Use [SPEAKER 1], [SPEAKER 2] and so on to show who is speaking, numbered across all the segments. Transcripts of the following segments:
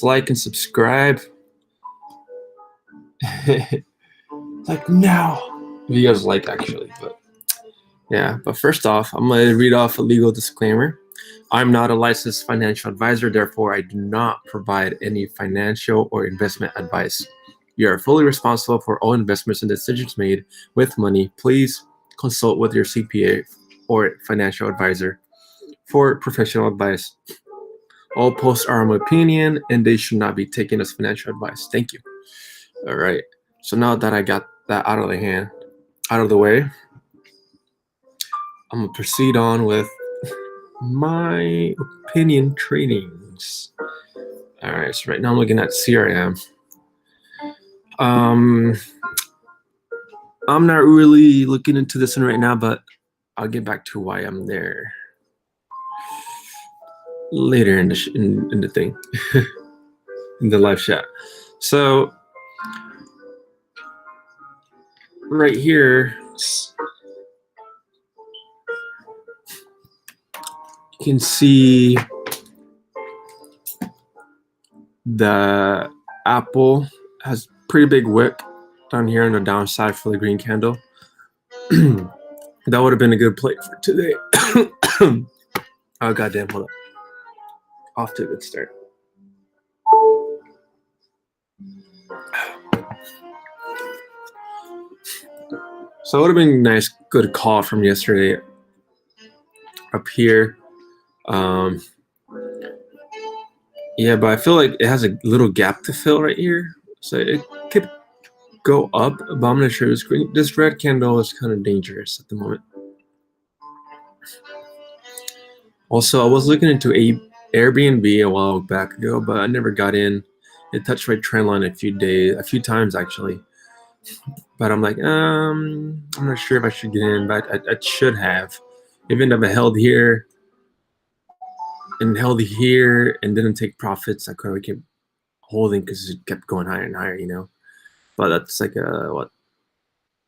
[SPEAKER 1] like and subscribe. Like now, if you guys like actually, but yeah. But first off, I'm gonna read off a legal disclaimer. I'm not a licensed financial advisor, therefore I do not provide any financial or investment advice. You are fully responsible for all investments and decisions made with money. Please consult with your CPA or financial advisor for professional advice. All posts are my opinion and they should not be taken as financial advice. Thank you. All right. So now that I got that out of the way, I'm gonna proceed on with my opinion tradings. All right. So right now I'm looking at CRM. I'm not really looking into this one right now, but I'll get back to why I'm there later in the thing, in the live chat. So right here, you can see the Apple has pretty big wick down here on the downside for the green candle. That would have been a good play for today. Oh goddamn! Hold up. Off to a good start. So it would have been a nice, good call from yesterday up here. Yeah, but I feel like it has a little gap to fill right here, so it could go up. But I'm not sure. This red candle is kind of dangerous at the moment. Also, I was looking into Airbnb a while back ago, but I never got in. It touched my trend line a few times actually. But I'm like, I'm not sure if I should get in, but I should have. Even if I held here and didn't take profits, I could have kept holding because it kept going higher and higher, you know. But that's like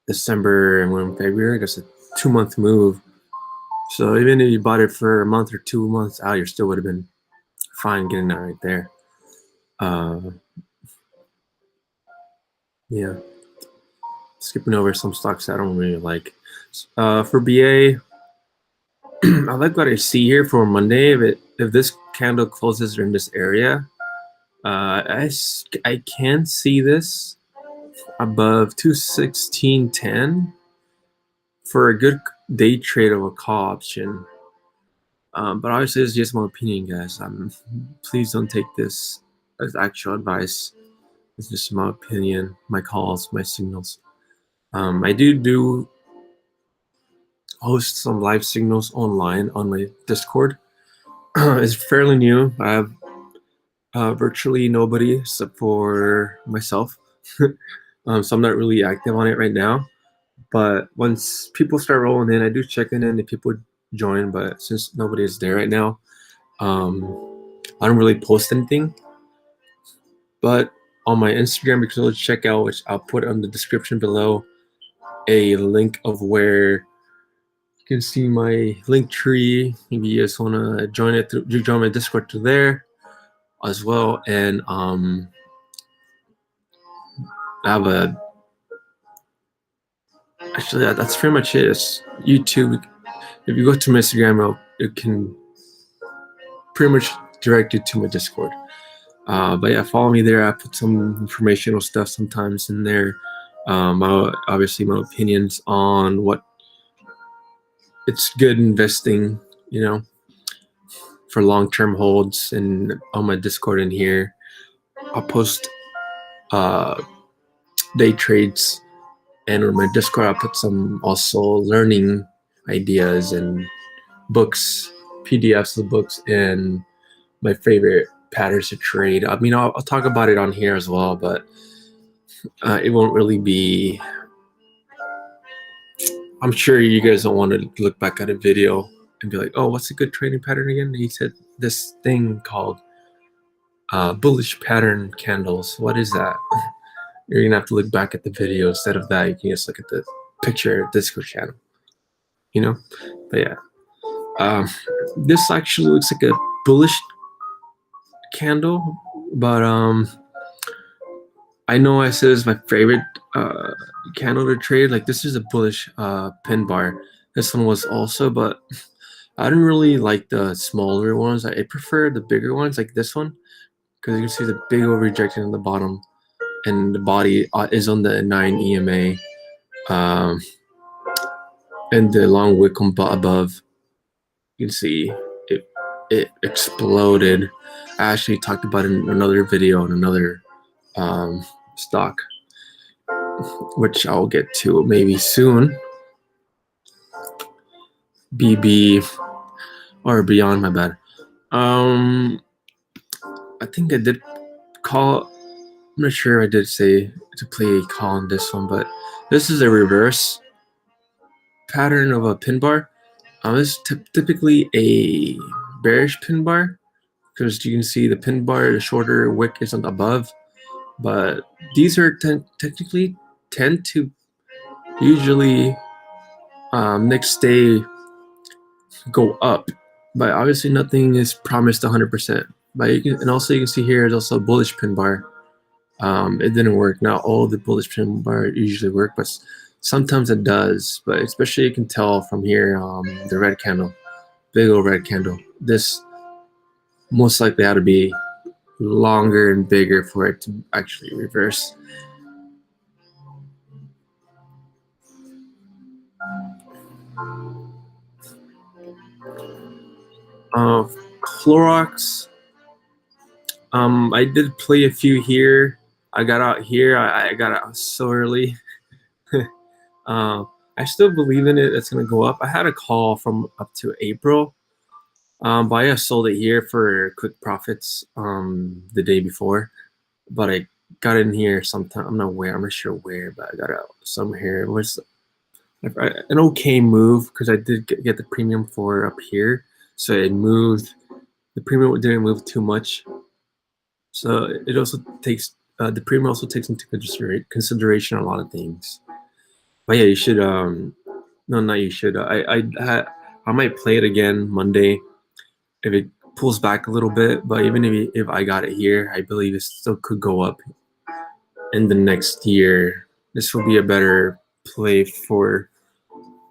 [SPEAKER 1] December and we're in February. That's a 2-month move. So even if you bought it for a month or 2 months out, you still would have been fine getting that right there. Yeah. Skipping over some stocks I don't really like. For BA, I like what I see here for Monday. If this candle closes in this area, I can see this above 216.10 for a good day trade of a call option. But obviously, it's just my opinion, guys. Please don't take this as actual advice. It's just my opinion, my calls, my signals. I do host some live signals online on my Discord. It's fairly new. I have virtually nobody except for myself. So I'm not really active on it right now. But once people start rolling in, I do check in if people join. But since nobody is there right now, I don't really post anything. But on my Instagram, you can still check out, which I'll put on the description below, a link of where you can see my Linktree. Maybe you just want to join my Discord through there as well. And I have actually that's pretty much it. It's YouTube. If you go to my Instagram, it can pretty much direct you to my Discord. But yeah, follow me there. I put some informational stuff sometimes in there. Obviously my opinions on what it's good investing, you know, for long-term holds, and on my Discord in here, I'll post day trades, and on my Discord I'll put some also learning ideas and books, PDFs of books, and my favorite patterns to trade. I mean, I'll talk about it on here as well, but it won't really be. I'm sure you guys don't want to look back at a video and be like, "Oh, what's a good trading pattern again?" He said this thing called bullish pattern candles. What is that? You're gonna have to look back at the video. Instead of that, you can just look at the picture Discord channel. You know, but yeah, this actually looks like a bullish candle. But I know I said it's my favorite candle to trade. Like this is a bullish pin bar. This one was also, but I didn't really like the smaller ones. I prefer the bigger ones, like this one, because you can see the big old rejection on the bottom, and the body is on the 9 EMA, um, and the long wick above. You can see it exploded. I actually talked about it in another video on another stock, which I'll get to maybe soon. BB or beyond, my bad. I think I did call. I'm not sure I did say to play a call on this one, but this is a reverse pattern of a pin bar. This is typically a bearish pin bar because you can see the pin bar, the shorter wick is on above, but these are technically tend to usually next day go up, but obviously nothing is promised 100%. But you can, and also you can see here is also a bullish pin bar. It didn't work. Not all the bullish pin bar usually work, but sometimes it does. But especially you can tell from here, the red candle, big old red candle. This most likely had to be longer and bigger for it to actually reverse. Clorox. I did play a few here. I got out here. I got out so early. I still believe in it. It's gonna go up. I had a call from up to April, but I sold it here for quick profits the day before. But I got in here sometime. I'm not sure where, but I got out somewhere here. It was an okay move because I did get the premium for up here, so it moved. The premium didn't move too much, so it also takes the premium also takes into consideration a lot of things. But yeah, you should no, not you should. I might play it again Monday if it pulls back a little bit. But even if I got it here, I believe it still could go up in the next year. This will be a better play for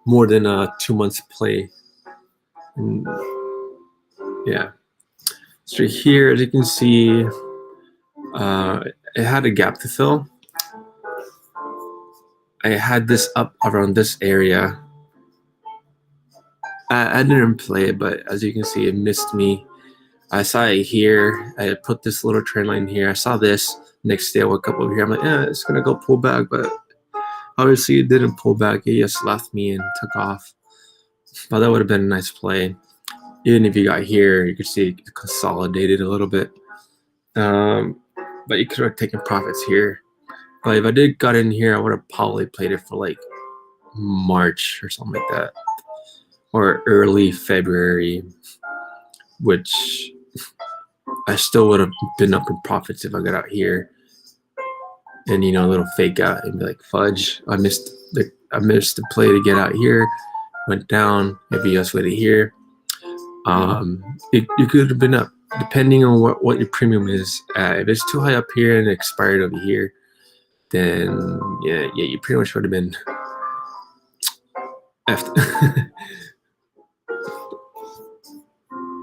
[SPEAKER 1] more than a 2 months play. And yeah, so here as you can see, it had a gap to fill. I had this up around this area. I didn't play it, but as you can see, it missed me. I saw it here. I put this little trend line here. I saw this. Next day I woke up over here. I'm like, yeah, it's gonna go pull back, but obviously it didn't pull back. It just left me and took off. But that would have been a nice play. Even if you got here, you could see it consolidated a little bit. But you could have taken profits here. But if I did got in here, I would have probably played it for like March or something like that, or early February, which I still would have been up in profits if I got out here. And a little fake out and be like, fudge, I missed the play to get out here. Went down. Maybe just waited here. You could have been up depending on what your premium is. If it's too high up here and it expired over here, then yeah, you pretty much would have been effed.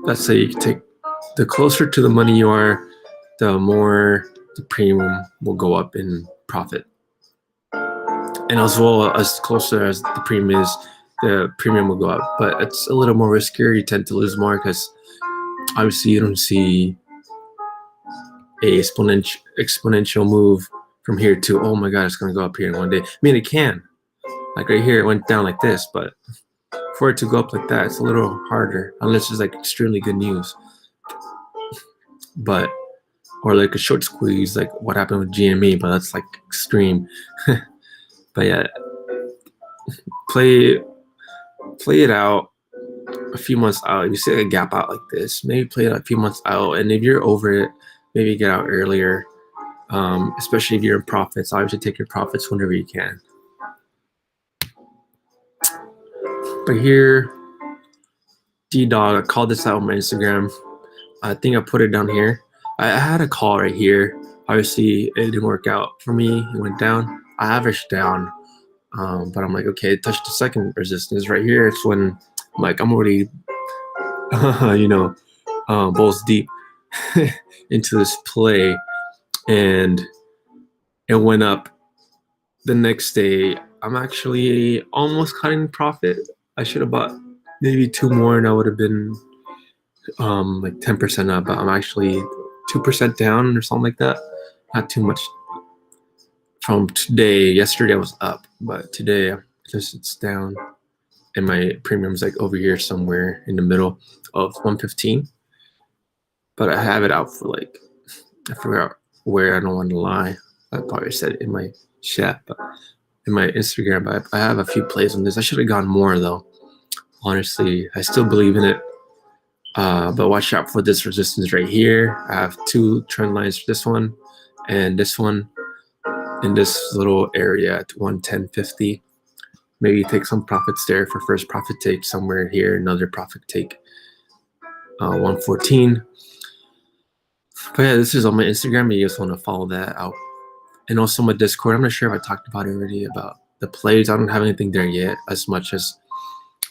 [SPEAKER 1] Let's say you can take the closer to the money you are, the more the premium will go up in profit. And as well as closer as the premium is, the premium will go up. But it's a little more riskier. You tend to lose more because obviously you don't see a exponential move from here to, oh my god, it's going to go up here in one day. I mean, it can. Like right here, it went down like this, but for it to go up like that, it's a little harder unless it's like extremely good news. But or like a short squeeze, like what happened with GME, but that's like extreme. But yeah, play it out a few months out. You see a gap out like this, maybe play it a few months out, and if you're over it, maybe get out earlier. Especially if you're in profits, obviously take your profits whenever you can. But here, D-Dog, I called this out on my Instagram. I think I put it down here. I had a call right here. Obviously, it didn't work out for me. It went down. I averaged down, but I'm like, okay, it touched the second resistance right here. It's when I'm already, you know, balls deep into this play, and it went up. The next day, I'm actually almost cutting profit. I should have bought maybe two more, and I would have been like 10% up. But I'm actually 2% down or something like that. Not too much from today. Yesterday I was up, but today it's down, and my premium's like over here somewhere in the middle of 115. But I have it out for like, I forgot where. I don't want to lie. I probably said it in my chat, but in my Instagram. But I have a few plays on this. I should have gone more though. Honestly, I still believe in it. But watch out for this resistance right here. I have two trend lines for this one and this one in this little area at 110.50. Maybe take some profits there for first profit take somewhere here, another profit take 114. But yeah, this is on my Instagram. You just want to follow that out. And also my Discord. I'm not sure if I talked about it already about the plays. I don't have anything there yet as much as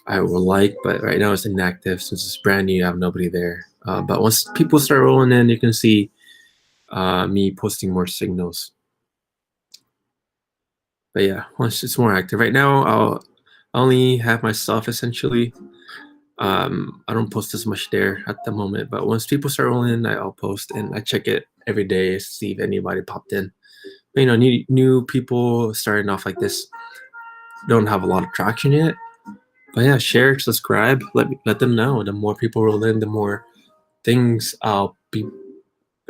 [SPEAKER 1] I would like, but right now it's inactive since it's brand new. I have nobody there. But once people start rolling in, you can see me posting more signals. But yeah, once it's more active. Right now, I'll only have myself essentially. I don't post as much there at the moment, but once people start rolling in, I'll post, and I check it every day to see if anybody popped in. But, you know, new people starting off like this don't have a lot of traction yet. But yeah, share, subscribe, let them know. The more people roll in, the more things I'll be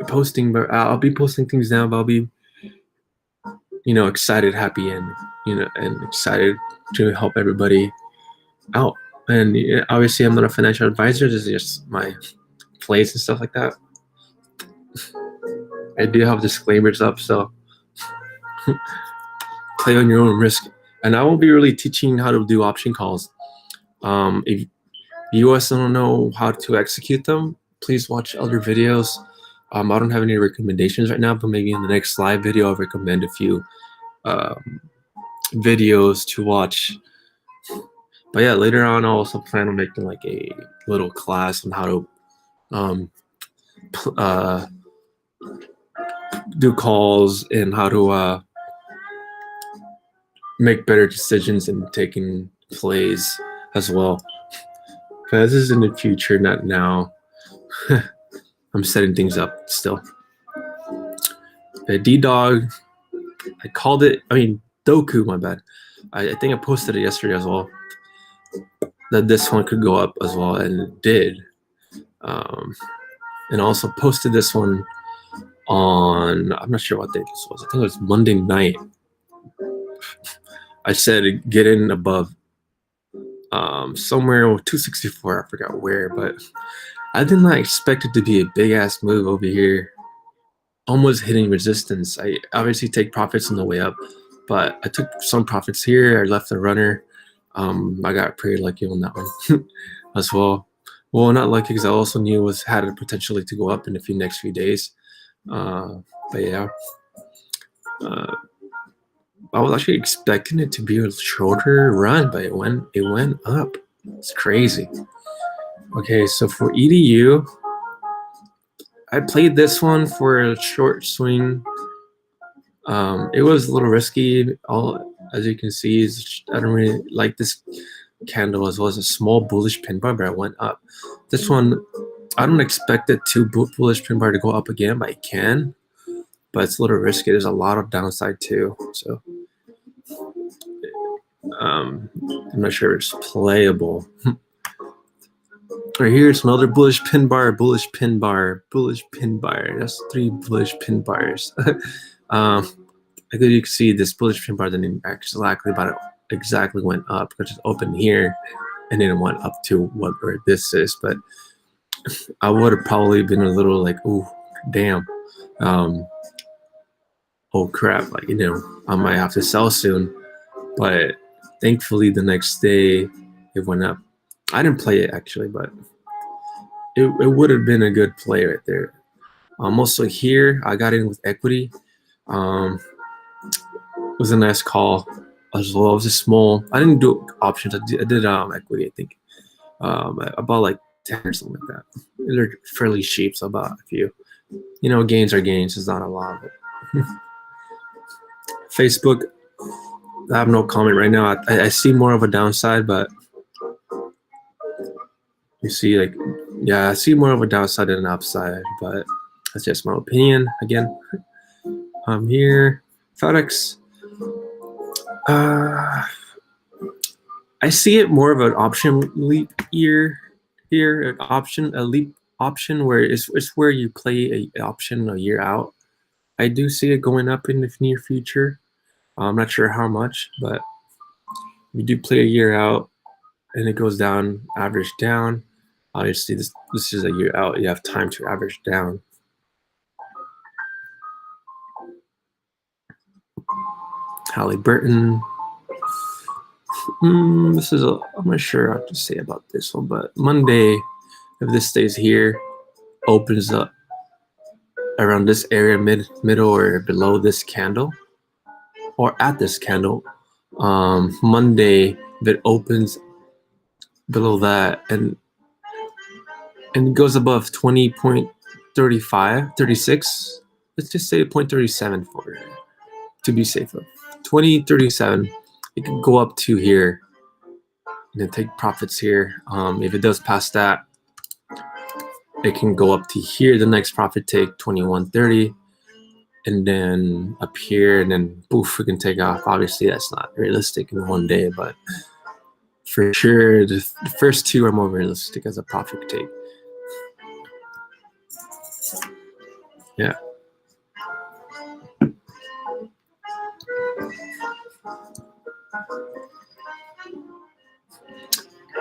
[SPEAKER 1] posting. But I'll be posting things now. But I'll be, excited, happy, and and excited to help everybody out. And obviously, I'm not a financial advisor. This is just my plays and stuff like that. I do have disclaimers up, so play on your own risk. And I won't be really teaching how to do option calls. If you guys don't know how to execute them, please watch other videos. I don't have any recommendations right now, but maybe in the next live video, I'll recommend a few videos to watch. But yeah, later on, I'll also plan on making like a little class on how to do calls and how to make better decisions and taking plays as well. But this is in the future, not now. I'm setting things up still. D-Dog, I called it, Doku, my bad. I think I posted it yesterday as well, that this one could go up as well, and it did. And also posted this one on, I'm not sure what day this was. I think it was Monday night. I said get in above somewhere 264. I forgot where, but I did not expect it to be a big ass move over here, almost hitting resistance. I obviously take profits on the way up, but I took some profits here. I left the runner. I got pretty lucky on that one as well. Well, not lucky because I also knew it had a potentially to go up in the next few days. But yeah, I was actually expecting it to be a shorter run, but it went up. It's crazy. Okay, so for EDU, I played this one for a short swing. It was a little risky. As you can see, I don't really like this candle as well as a small bullish pin bar, but I went up. This one, I don't expect it to bullish pin bar to go up again, but it can. But it's a little risky. There's a lot of downside too. So I'm not sure it's playable. Right here, it's another bullish pin bar, bullish pin bar, bullish pin bar. That's 3 bullish pin bars. I think you can see this bullish pin bar didn't exactly went up, because it opened here and then it went up to where this is. But I would have probably been a little like, oh damn, oh crap, like I might have to sell soon. But thankfully the next day it went up. I didn't play it actually, but it would have been a good play right there. Also here, I got in with equity. It was a nice call as well. It was a small. I didn't do options. I did equity. I think I bought like 10 or something like that. They're fairly cheap, so I bought a few. You know, gains are gains. It's not a lot. But Facebook, I have no comment right now. I see more of a downside, but you see, like, yeah, I see more of a downside than an upside, but that's just my opinion. Again, I'm here. FedEx. I see it more of an option leap year here, a leap option where it's where you play a option a year out. I do see it going up in the near future. I'm not sure how much, but you do play a year out and it goes down, average down. Obviously, this is a year out. You have time to average down. Halliburton. I'm not sure what to say about this one, but Monday, if this stays here, opens up around this area, middle or below this candle, or at this candle. Monday, if it opens below that and goes above 20.35, 36, let's just say 0.37 for it, to be safer. 20.37, it can go up to here and then take profits here. If it does pass that, it can go up to here. The next profit take 21.30, and then up here, and then poof, we can take off. Obviously, that's not realistic in one day, but for sure, the first two are more realistic as a profit take. Yeah.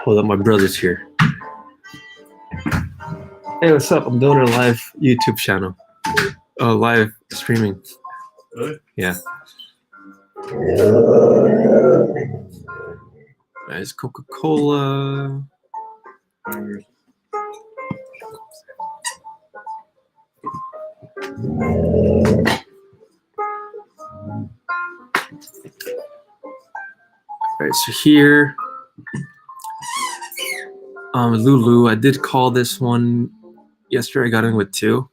[SPEAKER 1] Hold up, my brother's here. Hey, what's up? I'm doing a live YouTube channel. Live streaming.
[SPEAKER 2] Really?
[SPEAKER 1] Yeah. There's Coca-Cola. Alright, so here, Lulu, I did call this one yesterday. I got in with 2.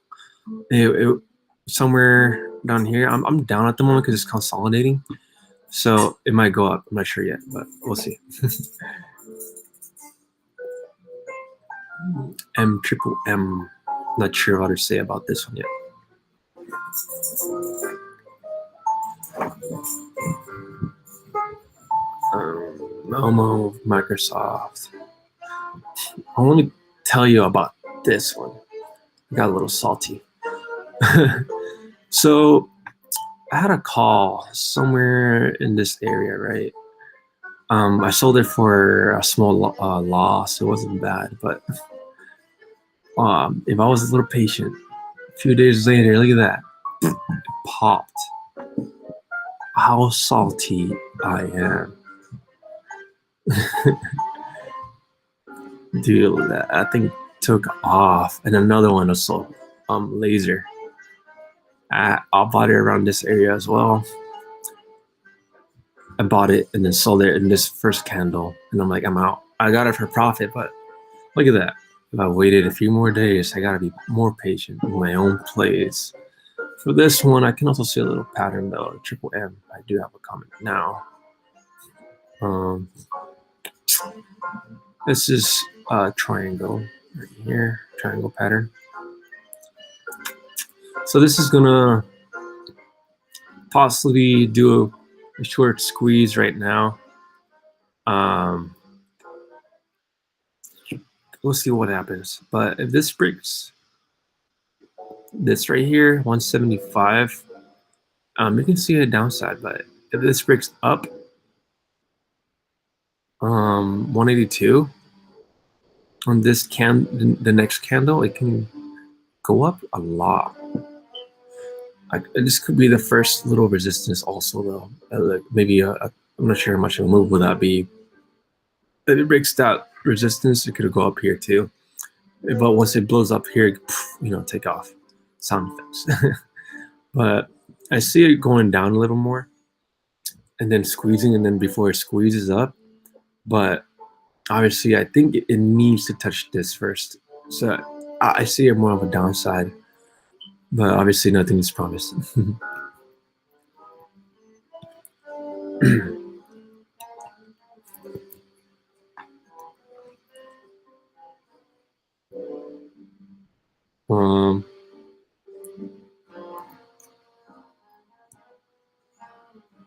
[SPEAKER 1] It somewhere down here. I'm down at the moment because it's consolidating, so it might go up. I'm not sure yet, but we'll see. M. Not sure what to say about this one yet. Momo, Microsoft. I want to tell you about this one. I got a little salty. So I had a call somewhere in this area, right? I sold it for a small loss. It wasn't bad, but if I was a little patient, a few days later, look at that, it popped. How salty I am. Dude, that thing took off. And another one also, laser. I bought it around this area as well. I bought it and then sold it in this first candle, and I'm like, I'm out. I got it for profit, but look at that. If I waited a few more days, I gotta be more patient in my own plays. For this one, I can also see a little pattern though, triple M. I do have a comment now. This is a triangle right here, triangle pattern. So this is gonna possibly do a short squeeze right now. We'll see what happens. But if this breaks this right here, 175, you can see a downside. But if this breaks up 182 on this the next candle, it can go up a lot. This could be the first little resistance also though. Like maybe I'm not sure how much of a move would that be. If it breaks that resistance, it could go up here too. But once it blows up here, take off. sound effects. But I see it going down a little more and then squeezing, and then before it squeezes up. But obviously I think it needs to touch this first. So I see it more of a downside, but obviously nothing is promised.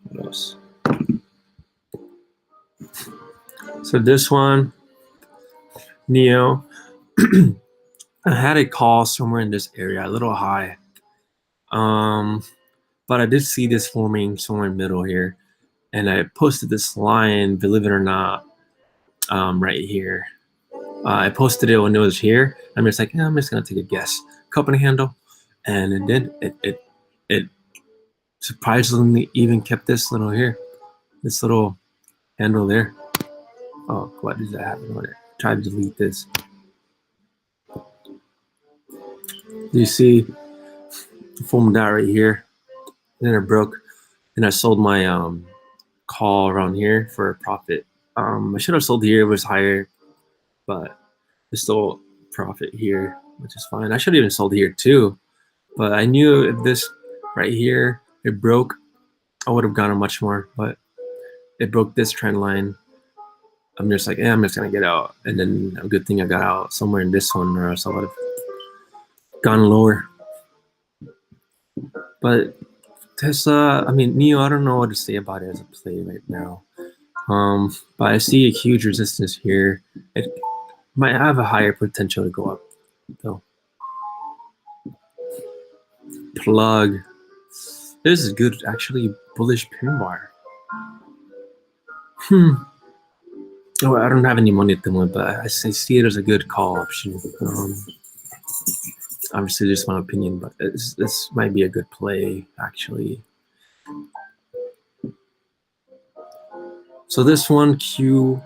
[SPEAKER 1] What else? So this one, Neo, I had a call somewhere in this area, a little high. But I did see this forming somewhere in the middle here, and I posted this line, believe it or not, right here. I posted it when it was here. I'm just like, yeah, I'm just gonna take a guess. Company handle, and it did. It surprisingly even kept this little here, this little handle there. Oh, what does that happen when it? Try to delete this. You see, formed out right here. Then it broke, and I sold my call around here for a profit. I should have sold here; it was higher, but it's still profit here, which is fine. I should have even sold here too, but I knew if this right here it broke, I would have gotten much more. But it broke this trend line. I'm just like, yeah, I'm just gonna get out, and then a good thing I got out somewhere in this one, or else I would have gone lower. But Tesla, I mean, Neo, I don't know what to say about it as a play right now. But I see a huge resistance here. It might have a higher potential to go up, though. Plug. This is good, actually, bullish pin bar. Oh, I don't have any money at the moment, but I see it as a good call option. Obviously, just my opinion, but this might be a good play, actually. So this one, QS,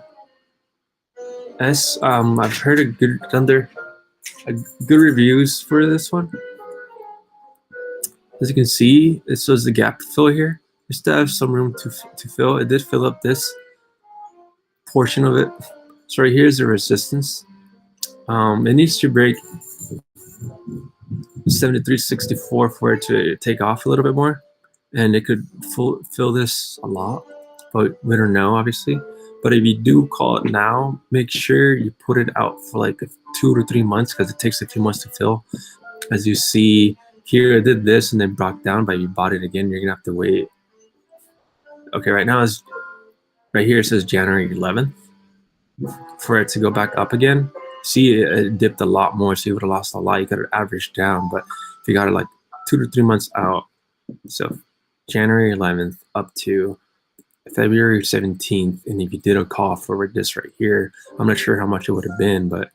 [SPEAKER 1] I've heard a good reviews for this one. As you can see, it shows the gap fill here. We still have some room to fill. It did fill up this portion of it. So right here is the resistance. It needs to break 73.64 for it to take off a little bit more, and it could fill this a lot, but we don't know, obviously. But if you do call it now, make sure you put it out for like 2 to 3 months, because it takes a few months to fill. As you see here, it did this and then brought down, but if you bought it again, you're gonna have to wait. Okay, right now is right here, it says January 11th for it to go back up again. See, it dipped a lot more, so you would have lost a lot. You could have averaged down, but if you got it like 2 to 3 months out, so January 11th up to February 17th, and if you did a call for this right here, I'm not sure how much it would have been, but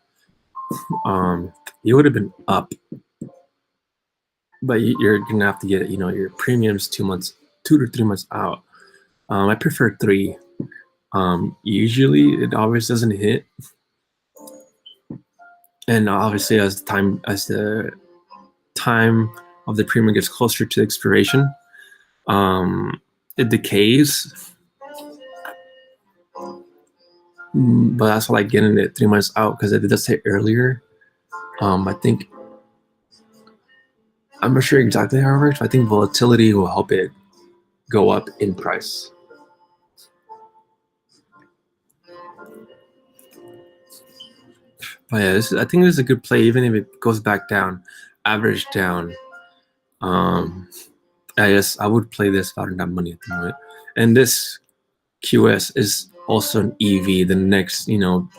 [SPEAKER 1] you would have been up. But you're gonna have to get, your premiums 2 to 3 months out. I prefer 3. Usually it always doesn't hit, and obviously as the time of the premium gets closer to expiration, it decays. But that's why I like getting it 3 months out, because it does hit earlier. I think, I'm not sure exactly how it works, but I think volatility will help it go up in price. But yeah, I think this is a good play, even if it goes back down, average down. I guess I would play this if I didn't have money at the moment. And this QS is also an EV, the next,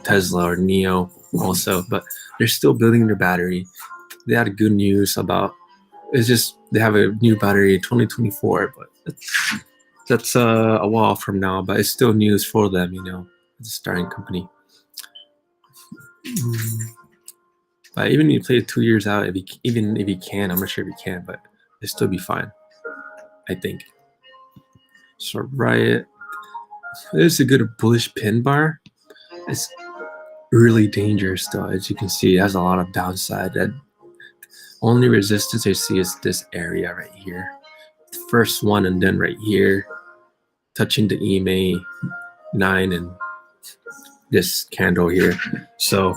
[SPEAKER 1] Tesla or Neo also, but they're still building their battery. They had good news about, it's just they have a new battery in 2024, but that's a while from now, but it's still news for them, it's a starting company. But even if you play it 2 years out, even if you can, I'm not sure if you can, but it'll still be fine, I think. So Riot, it's a good bullish pin bar. It's really dangerous though, as you can see. It has a lot of downside. That Only resistance I see is this area right here. The first one, and then right here, touching the EMA 9 and this candle here. So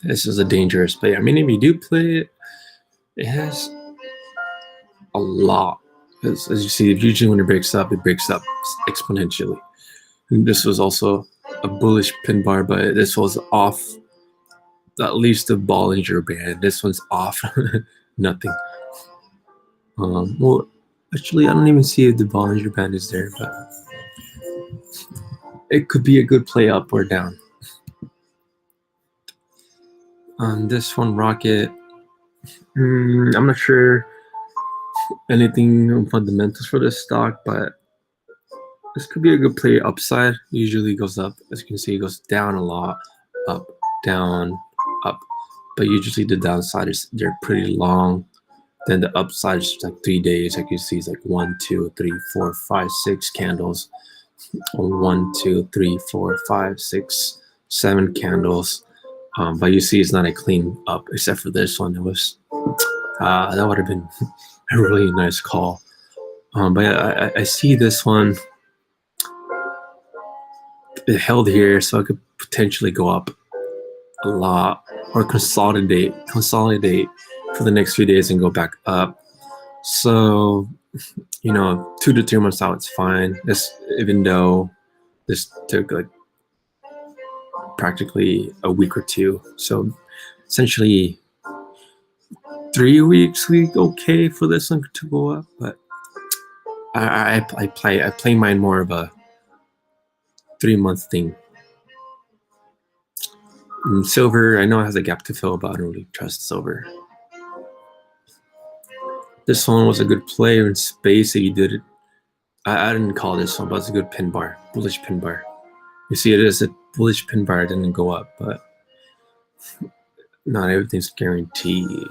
[SPEAKER 1] this is a dangerous play. I mean, if you do play it, it has a lot. As you see, usually when it breaks up exponentially. And this was also a bullish pin bar, but this was off at least the Bollinger Band. This one's off nothing. Well, actually, I don't even see if the Bollinger Band is there, but it could be a good play up or down. On this one, Rocket, I'm not sure anything on fundamentals for this stock, but this could be a good play upside. Usually goes up. As you can see, it goes down a lot, up, down, up. But usually the downside is they're pretty long. Then the upside is like 3 days. Like you see, it's like 1, 2, 3, 4, 5, 6 candles. 1, 2, 3, 4, 5, 6, 7 candles. But you see, it's not a clean up except for this one. It was that would have been a really nice call. But I see this one. It held here, so it could potentially go up a lot or consolidate for the next few days and go back up. So, 2 to 3 months out, it's fine. Even though this took like practically a week or two. So essentially 3 weeks okay for this one to go up, but I play mine more of a 3-month thing. And silver, I know it has a gap to fill, but I don't really trust silver. This one was a good play in space that you did it. I didn't call this one, but it's a good pin bar, bullish pin bar. You see, it is a bullish pin bar. It didn't go up, but not everything's guaranteed.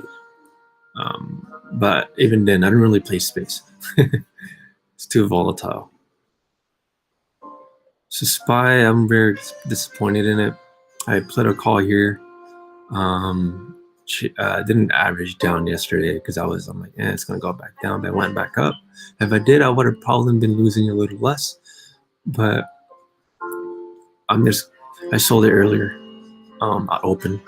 [SPEAKER 1] But even then, I don't really play space. It's too volatile. So SPY, I'm very disappointed in it. I played a call here. Didn't average down yesterday because I'm like, it's gonna go back down. But it went back up. If I did, I would have probably been losing a little less. But I sold it earlier. I opened.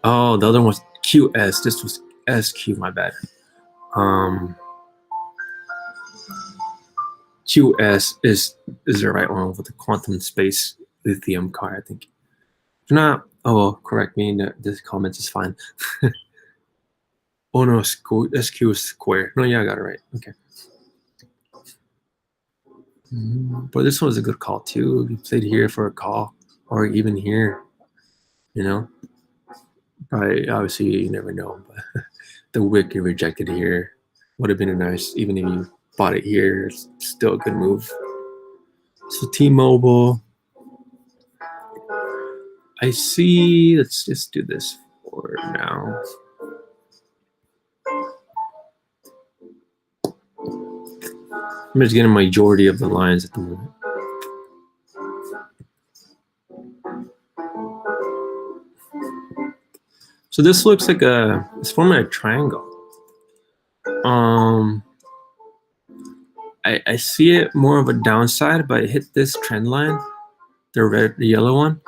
[SPEAKER 1] Oh, the other one was QS. This was SQ. My bad. QS is the right one with the quantum space lithium car, I think. If not, correct me in this comments is fine. Oh no, SQ is square. No, yeah, I got it right. Okay. But this one was a good call too. You played here for a call, or even here, But obviously you never know. But the wick you rejected here would have been a nice, even if you bought it here, it's still a good move. So T-Mobile, I see. Let's just do this for now. I'm just getting a majority of the lines at the moment. So this looks like it's forming a triangle. I see it more of a downside, but it hit this trend line, the yellow one.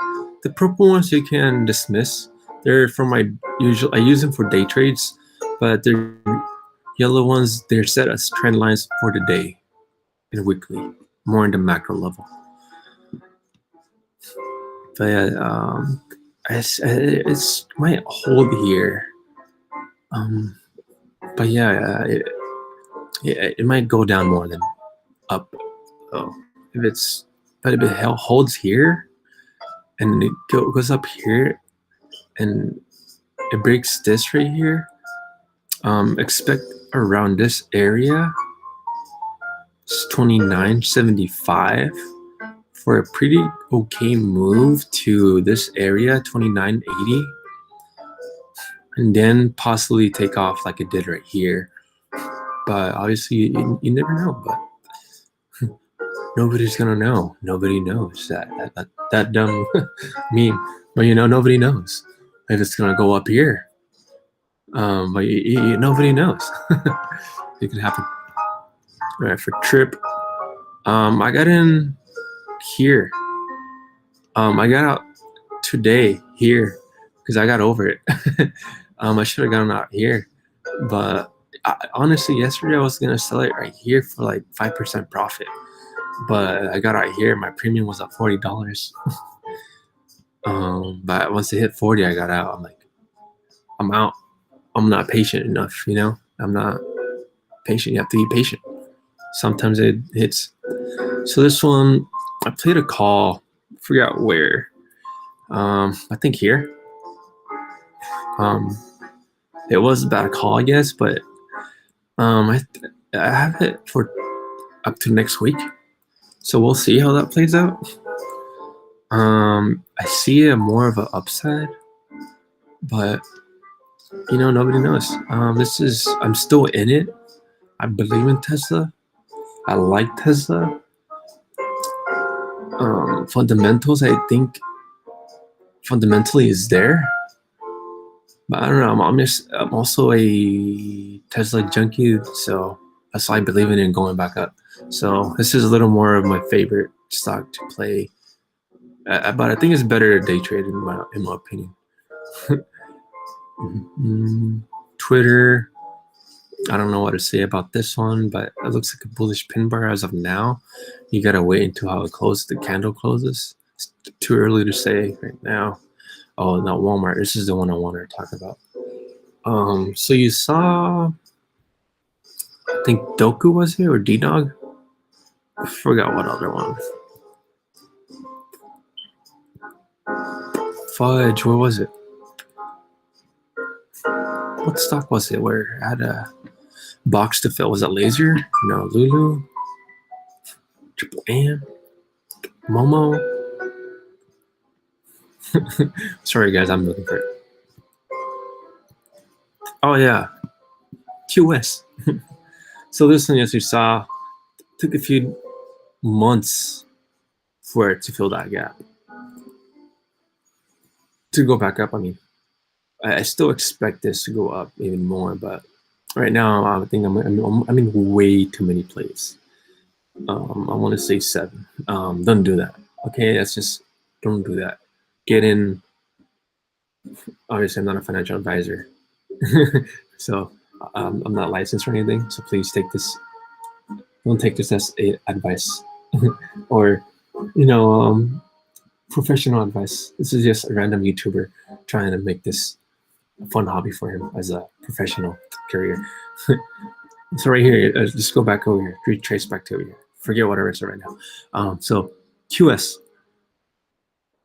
[SPEAKER 1] The purple ones you can dismiss. They're for my usual. I use them for day trades, but the yellow ones, they're set as trend lines for the day and weekly, more in the macro level. But yeah, it's might hold here. But yeah, it might go down more than up. If it holds here and it goes up here and it breaks this right here, expect around this area. It's 29.75 for a pretty okay move to this area, 29.80, and then possibly take off like it did right here. But obviously you never know. But nobody's gonna know. Nobody knows that dumb meme. But nobody knows if it's gonna go up here. But nobody knows. It can happen. All right, for trip, I got in here. I got out today here because I got over it. I should have gotten out here, but honestly, yesterday I was gonna sell it right here for like 5% profit, but I got out here. My premium was at $40. But once it hit 40, I got out. I'm like, I'm out. I'm not patient enough, I'm not patient. You have to be patient. Sometimes it hits. So this one, I played a call. Forgot where. I think here. It was about a call, I guess, but I have it for up to next week. So we'll see how that plays out. I see it more of an upside, but nobody knows. I'm still in it. I believe in Tesla. I like Tesla. Fundamentals, I think fundamentally is there, but I don't know. I'm also a Tesla junkie, so that's why I believe in it and going back up. So this is a little more of my favorite stock to play, but I think it's better to day trade in my opinion. Twitter, I don't know what to say about this one, but it looks like a bullish pin bar as of now. You gotta wait until how it closes. The candle closes. It's too early to say right now. Oh, not Walmart. This is the one I wanted to talk about. So you saw, I think Doku was here or D-Dog. I forgot what other one. Fudge, where was it? What stock was it where it had a box to fill? Was it Laser? No, Lulu? Triple M? Momo? Sorry guys, I'm looking for it. Oh yeah, QS. So this one, as you saw, took a few months for it to fill that gap. To go back up, I mean, I still expect this to go up even more, but right now I think I'm in way too many plays. I want to say 7. Don't do that. Okay, that's just, don't do that. Get in. Obviously, I'm not a financial advisor, so I'm not licensed or anything. So please don't take this as advice or professional advice. This is just a random YouTuber trying to make this a fun hobby for him as a professional career. So right here, just go back over here, retrace back to over here. Forget what I said right now. So QS,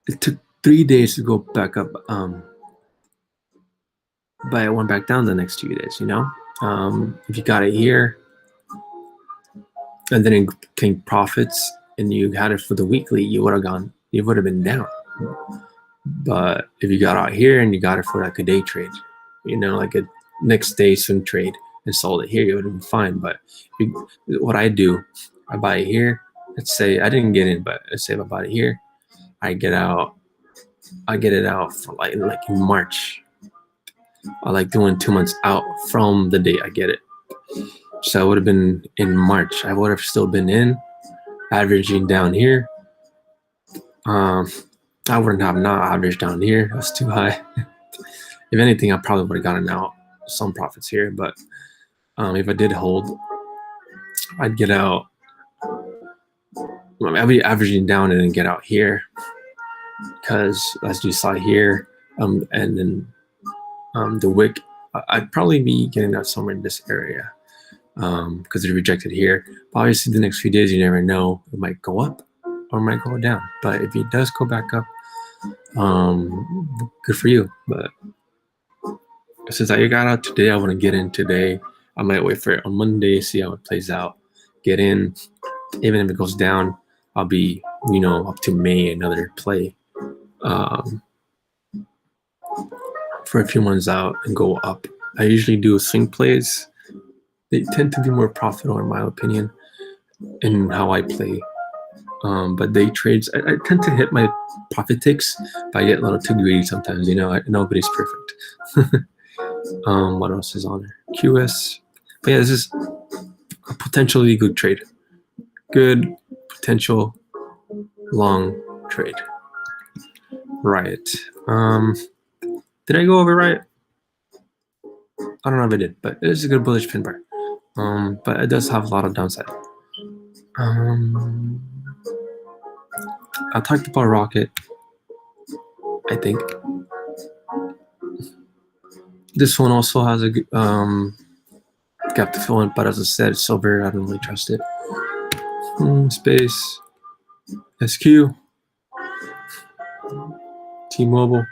[SPEAKER 1] it took 3 days to go back up, but it went back down the next 2 days. If you got it here, and then it came profits, and you had it for the weekly, you would have been down. But if you got out here and you got it for like a day trade, like a next day swing trade, and sold it here, you would have been fine. But what I do, I buy it here. Let's say I didn't get in, but let's say if I bought it here, I get it out for like in March. I like doing 2 months out from the day I get it. So I would have been in March. I would have still been in, averaging down here. I wouldn't have not averaged down here. That's too high. If anything, I probably would have gotten out some profits here. But if I did hold, I'd get out. I'd be averaging down and then get out here, because as you saw here, and then the wick, I'd probably be getting out somewhere in this area, because it rejected here. But obviously, the next few days, you never know. It might go up or it might go down. But if it does go back up, good for you. But since I got out today, I want to get in today. I might wait for it on Monday, see how it plays out. Get in. Even if it goes down, I'll be, up to May, another play. For a few months out and go up. I usually do swing plays. They tend to be more profitable, in my opinion, in how I play. But day trades, I tend to hit my profit takes, but I get a little too greedy sometimes. Nobody's perfect. What else is on there? QS. But yeah, this is a potentially good trade. Good potential long trade. Riot. Did I go over Riot? I don't know if I did, but it is a good bullish pin bar. But it does have a lot of downside. I talked about Rocket, I think. This one also has a gap to fill in, but as I said, silver, I don't really trust it. Space, SQ, T-Mobile,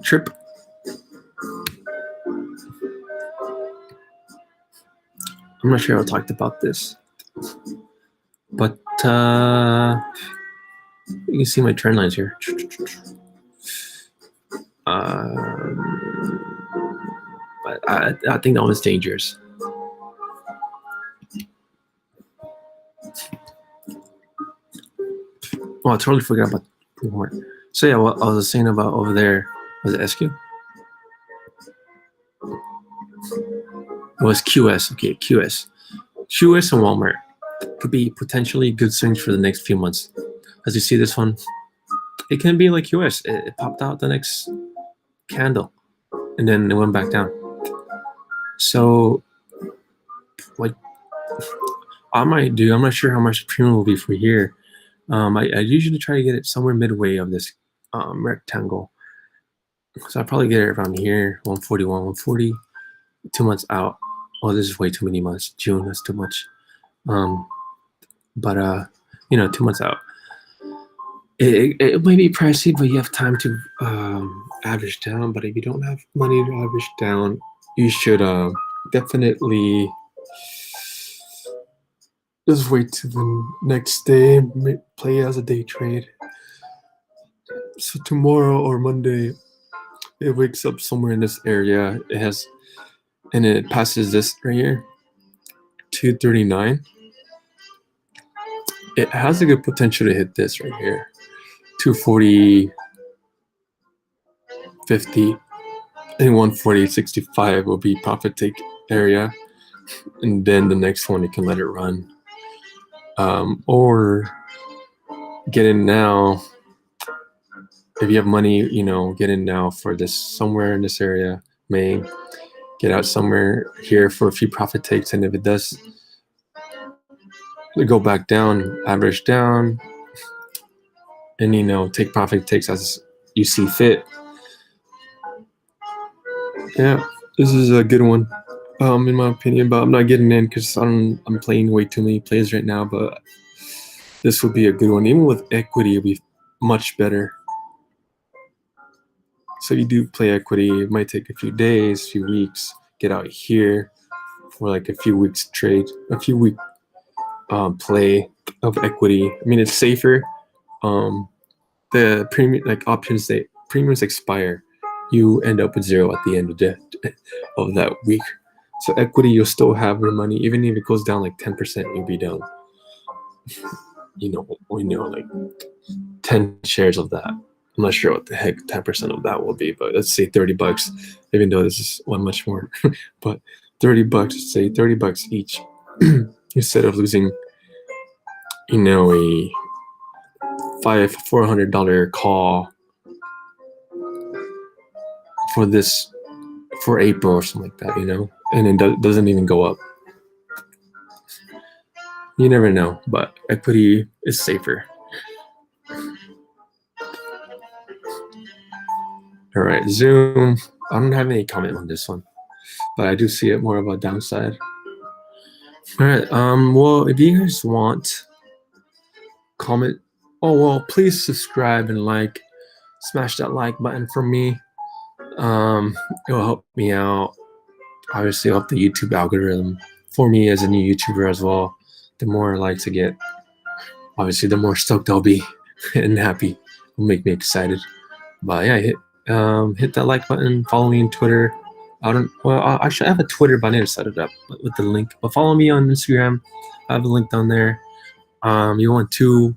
[SPEAKER 1] Trip. I'm not sure I talked about this, but you can see my trend lines here. But I think that one's dangerous. Oh, I totally forgot about more. So yeah, what I was saying about over there, was it SQ? It was QS. Okay, QS. QS and Walmart could be potentially good swings for the next few months. As you see this one, it can be like QS. It popped out the next candle, and then it went back down. So what I might do, I'm not sure how much premium will be for here. I usually try to get it somewhere midway of this rectangle. So I'll probably get it around here, 141, 140, 2 months out. Oh, this is way too many months. June, that's too much. But 2 months out. It may be pricey, but you have time to average down. But if you don't have money to average down, you should definitely just wait to the next day, play as a day trade. So tomorrow or Monday, it wakes up somewhere in this area. And it passes this right here, 239. It has a good potential to hit this right here, 240, 50, and 140, 65 will be profit take area. And then the next one, you can let it run. Or get in now. If you have money, get in now for this somewhere in this area. May get out somewhere here for a few profit takes, and if it does go back down, average down, and take profit takes as you see fit. Yeah, this is a good one, in my opinion. But I'm not getting in because I'm playing way too many plays right now. But this would be a good one. Even with equity, it'd be much better. So you do play equity, it might take a few days, few weeks, get out here for like a few weeks trade, a few week play of equity. I mean, it's safer. The premium, like options, premiums expire. You end up with zero at the end of that week. So equity, you'll still have your money, even if it goes down like 10%, you'll be down. Like 10 shares of that. I'm not sure what the heck 10% of that will be, but let's say $30, even though this is one much more. But $30, say $30 each, instead of losing, a $400 call for April or something like that, and it doesn't even go up. You never know, but equity is safer. All right, Zoom. I don't have any comment on this one, but I do see it more of a downside. All right. Well, if you guys want, comment. Oh well, please subscribe and like. Smash that like button for me. It will help me out. Obviously, help the YouTube algorithm for me as a new YouTuber as well. The more likes I get, obviously, the more stoked I'll be and happy. It'll make me excited. But yeah, hit that like button. Follow me on Twitter. I should have a Twitter, but I need to set it up with the link. But follow me on Instagram. I have a link down there. You want 2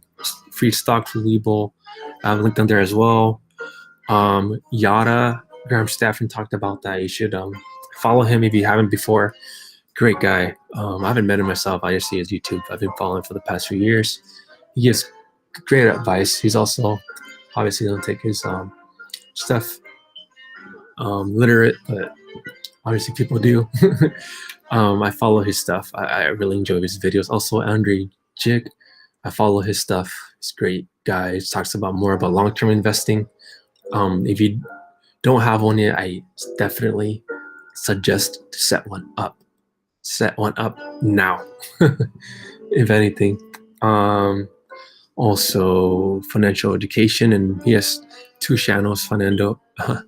[SPEAKER 1] free stocks for Webull. I have linked on there as well. YOTTA, Graham Stafford talked about that. You should follow him if you haven't before. Great guy. I haven't met him myself. I just see his YouTube. I've been following for the past few years. He gives great advice. He's also obviously don't take his stuff literate, but obviously people do. I follow his stuff. I really enjoy his videos. Also, Andre Jig, I follow his stuff. He's a great guy. He talks about more about long-term investing. If you don't have one yet, I definitely suggest to set one up. Set one up now, if anything. Also, financial education, and he has 2 channels, Fernando,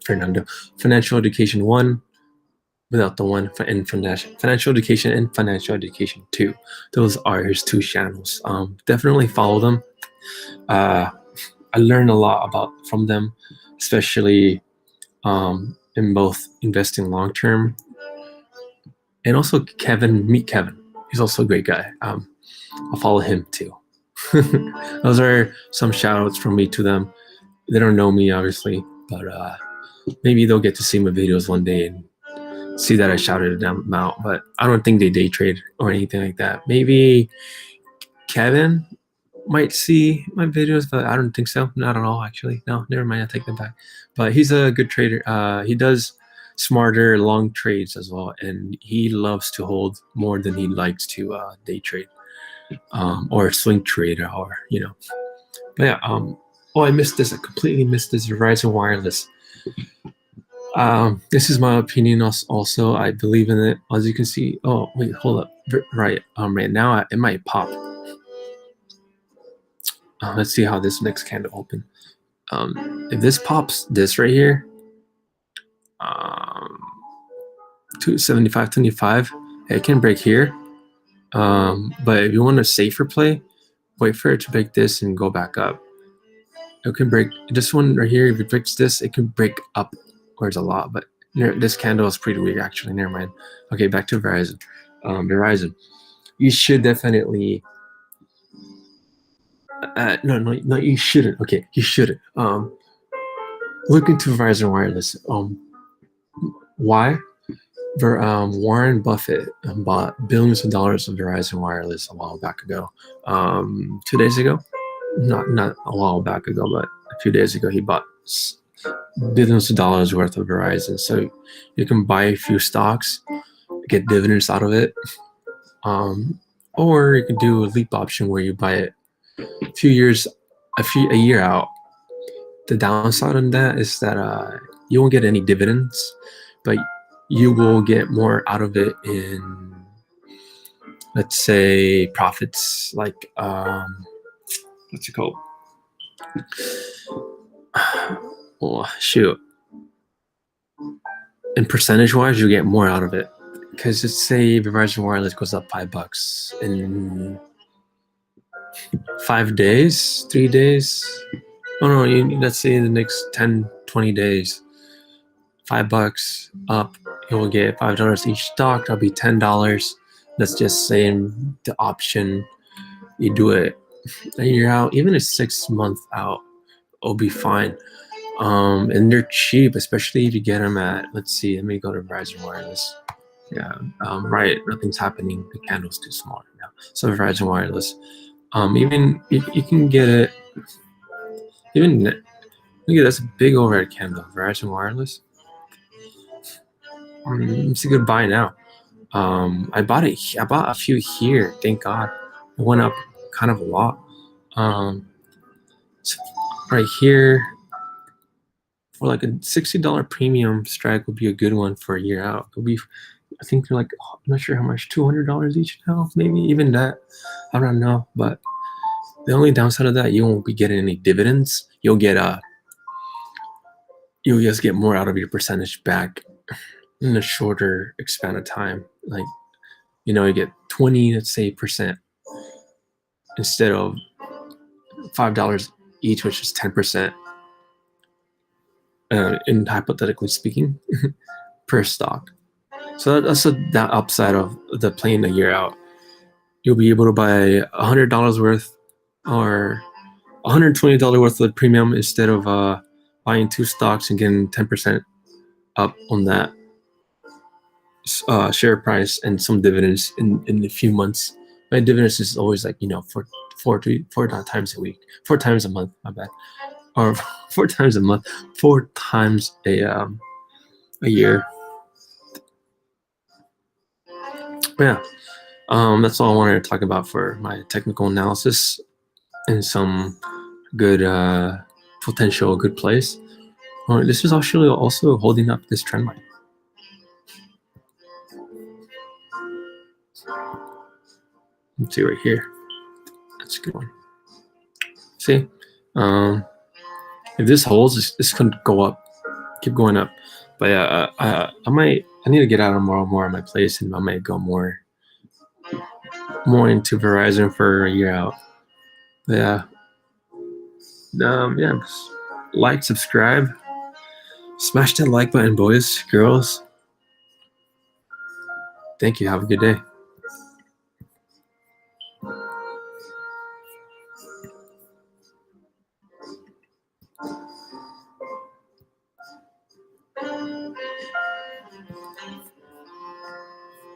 [SPEAKER 1] Financial Education 1, without the 1, and Financial Education and Financial Education 2. Those are his 2 channels. Definitely follow them. I learned a lot from them, especially in both investing long term, and also meet Kevin. He's also a great guy. I'll follow him too. Those are some shout outs from me to them. They don't know me, obviously, but maybe they'll get to see my videos one day and see that I shouted them out. But I don't think they day trade or anything like that. Maybe Kevin might see my videos, but I don't think so. Not at all, actually. No, never mind. I take them back. But he's a good trader. He does smarter long trades as well, and he loves to hold more than he likes to day trade or swing trade, or But yeah. Oh, I missed this. I completely missed this. Verizon Wireless. This is my opinion. Also, I believe in it. As you can see. Oh wait, hold up. Right. Right now it might pop. Let's see how this next candle open. If this pops, this right here, 275.25, it can break here. But if you want a safer play, wait for it to break this and go back up. It can break this one right here. If it breaks this, it can break up where it's a lot. But this candle is pretty weak, actually. Never mind. Okay, back to Verizon. Verizon, you should definitely. No, you shouldn't. Okay, you shouldn't. Look into Verizon Wireless. Why? Warren Buffett bought billions of dollars of Verizon Wireless a while back ago. 2 days ago, not a while back ago, but a few days ago, he bought billions of dollars worth of Verizon. So you can buy a few stocks, get dividends out of it, or you can do a leap option where you buy it a year out. The downside on that is that you won't get any dividends, but you will get more out of it in, let's say, profits. Like what's it called? Oh shoot! In percentage wise, you get more out of it, because let's say Verizon Wireless goes up $5 in 5 days, 3 days. Oh no, let's say in the next 10, 20 days, $5 up, you will get $5 each stock. That'll be $10. Let's just say in the option, you do it a year out, even a 6 month out, it'll be fine. And they're cheap, especially if you get them at, let's see, let me go to Verizon Wireless. Yeah, right, nothing's happening. The candle's too small right now. So Verizon Wireless, even you can get it, even look at that's a big overhead candle. Verizon Wireless. It's a good buy now. I bought a few here. Thank God, it went up kind of a lot. So right here, for like a $60 premium strike would be a good one for a year out. It'll be, I think they're like, I'm not sure how much, $200 each now, maybe even that. I don't know, but the only downside of that, you won't be getting any dividends. You'll just get more out of your percentage back in a shorter span of time. Like, you get 20, let's say, percent instead of $5 each, which is 10%. In hypothetically speaking, per stock. So that's the upside of the playing a year out. you'll be able to buy $100 worth or $120 worth of premium instead of buying 2 stocks and getting 10% up on that share price and some dividends in a few months. My dividends is always like, four times a week, 4 times a month, my bad, or 4 times a month, 4 times a year. But yeah, that's all I wanted to talk about for my technical analysis and some good potential good place. This is actually also holding up this trend line. Let's see right here. That's a good one. See, if this holds, this could go up, keep going up. But yeah, I need to get out of more of my place, and I might go more into Verizon for a year out. But yeah, like, subscribe, smash that like button, boys, girls. Thank you. Have a good day.